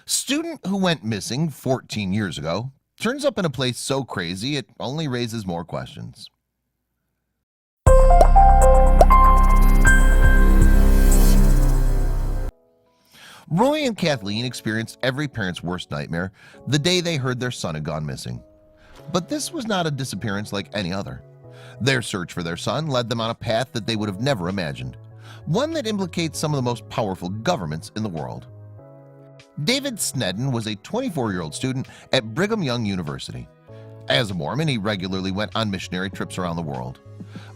Student who went missing 14 years ago turns up in a place so crazy it only raises more questions. Roy and Kathleen experienced every parent's worst nightmare the day they heard their son had gone missing. But this was not a disappearance like any other. Their search for their son led them on a path that they would have never imagined, one that implicates some of the most powerful governments in the world. David Snedden was a 24-year-old student at Brigham Young University. As a Mormon, he regularly went on missionary trips around the world.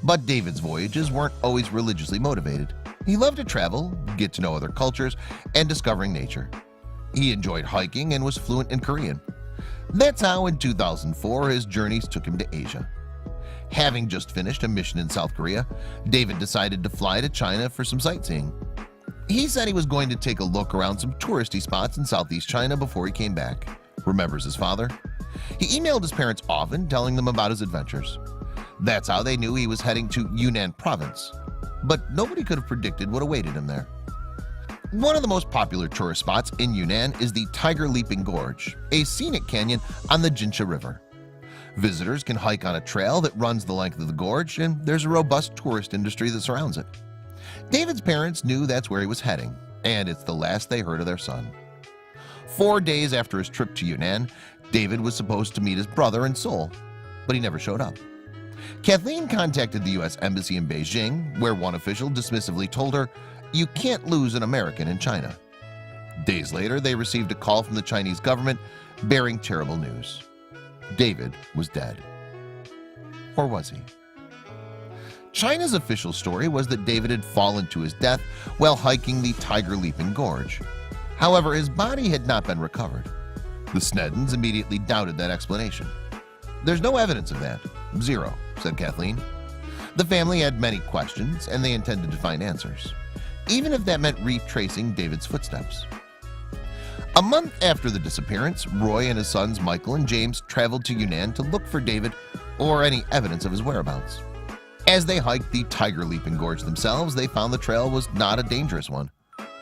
But David's voyages weren't always religiously motivated. He loved to travel, get to know other cultures, and discovering nature. He enjoyed hiking and was fluent in Korean. That's how in 2004 his journeys took him to Asia. Having just finished a mission in South Korea, David decided to fly to China for some sightseeing. He said he was going to take a look around some touristy spots in Southeast China before he came back. Remembers his father? He emailed his parents often, telling them about his adventures. That's how they knew he was heading to Yunnan province. But nobody could have predicted what awaited him there. One of the most popular tourist spots in Yunnan is the Tiger Leaping Gorge, a scenic canyon on the Jinsha River. Visitors can hike on a trail that runs the length of the gorge, and there's a robust tourist industry that surrounds it. David's parents knew that's where he was heading, and it's the last they heard of their son. 4 days after his trip to Yunnan, David was supposed to meet his brother in Seoul, but he never showed up. Kathleen contacted the U.S. Embassy in Beijing, where one official dismissively told her, "You can't lose an American in China." Days later, they received a call from the Chinese government bearing terrible news. David was dead. Or was he? China's official story was that David had fallen to his death while hiking the Tiger Leaping Gorge. However, his body had not been recovered. The Sneddens immediately doubted that explanation. "There's no evidence of that. Zero," said Kathleen. The family had many questions, and they intended to find answers, even if that meant retracing David's footsteps. A month after the disappearance, Roy and his sons Michael and James traveled to Yunnan to look for David or any evidence of his whereabouts. As they hiked the Tiger Leaping Gorge themselves, they found the trail was not a dangerous one.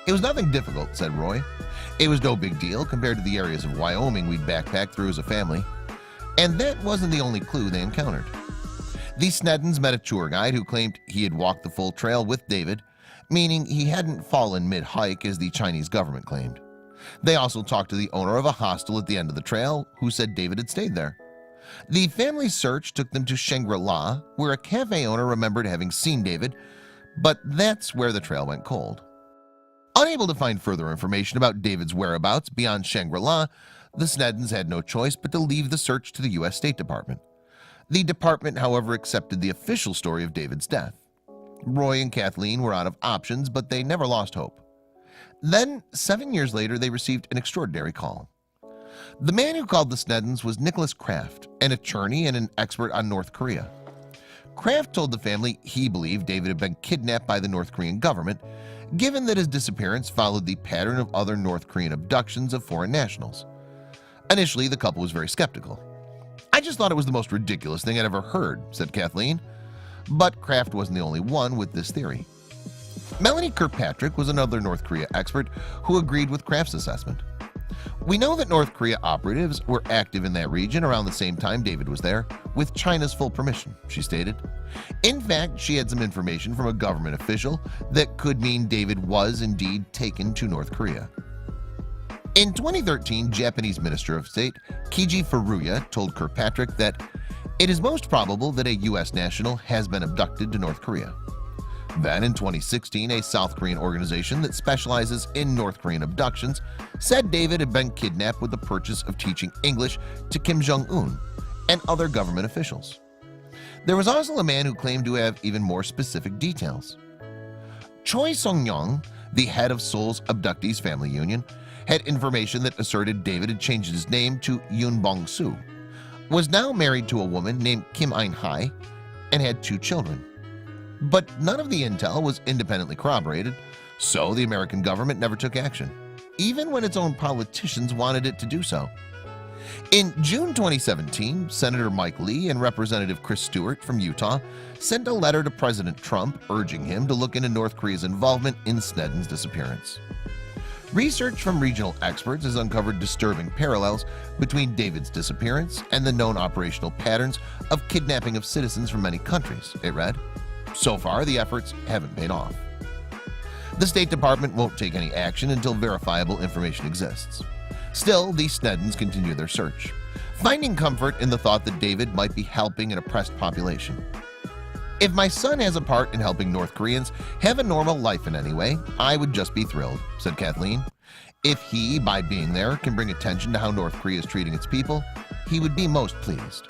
"It was nothing difficult," said Roy. "It was no big deal compared to the areas of Wyoming we'd backpacked through as a family." And that wasn't the only clue they encountered. The Sneddens met a tour guide who claimed he had walked the full trail with David, meaning he hadn't fallen mid-hike as the Chinese government claimed. They also talked to the owner of a hostel at the end of the trail, who said David had stayed there. The family's search took them to Shangri-La, where a cafe owner remembered having seen David, but that's where the trail went cold. Unable to find further information about David's whereabouts beyond Shangri-La, the Sneddens had no choice but to leave the search to the U.S. State Department. The department, however, accepted the official story of David's death. Roy and Kathleen were out of options, but they never lost hope. Then, 7 years later, they received an extraordinary call. The man who called the Sneddens was Nicholas Kraft, an attorney and an expert on North Korea. Kraft told the family he believed David had been kidnapped by the North Korean government, given that his disappearance followed the pattern of other North Korean abductions of foreign nationals. Initially, the couple was very skeptical. "I just thought it was the most ridiculous thing I'd ever heard," said Kathleen. But Kraft wasn't the only one with this theory. Melanie Kirkpatrick was another North Korea expert who agreed with Kraft's assessment. "We know that North Korea operatives were active in that region around the same time David was there, with China's full permission," she stated. In fact, she had some information from a government official that could mean David was indeed taken to North Korea. In 2013, Japanese Minister of State Kiji Furuya told Kirkpatrick that it is most probable that a U.S. national has been abducted to North Korea. Then in 2016, a South Korean organization that specializes in North Korean abductions said David had been kidnapped with the purchase of teaching English to Kim Jong-un and other government officials. There was also a man who claimed to have even more specific details. Choi Sung-young, the head of Seoul's Abductees Family Union, had information that asserted David had changed his name to Yoon Bong-soo, was now married to a woman named Kim Ein-hai, and had 2 children. But none of the intel was independently corroborated, so the American government never took action, even when its own politicians wanted it to do so. In June 2017, Senator Mike Lee and Representative Chris Stewart from Utah sent a letter to President Trump urging him to look into North Korea's involvement in Snedden's disappearance. Research from regional experts has uncovered disturbing parallels between David's disappearance and the known operational patterns of kidnapping of citizens from many countries, it read. So far, the efforts haven't paid off. The State Department won't take any action until verifiable information exists. Still, the Sneddons continue their search, finding comfort in the thought that David might be helping an oppressed population. If my son has a part in helping North Koreans have a normal life in any way, I would just be thrilled, said Kathleen. If he, by being there, can bring attention to how North Korea is treating its people, he would be most pleased.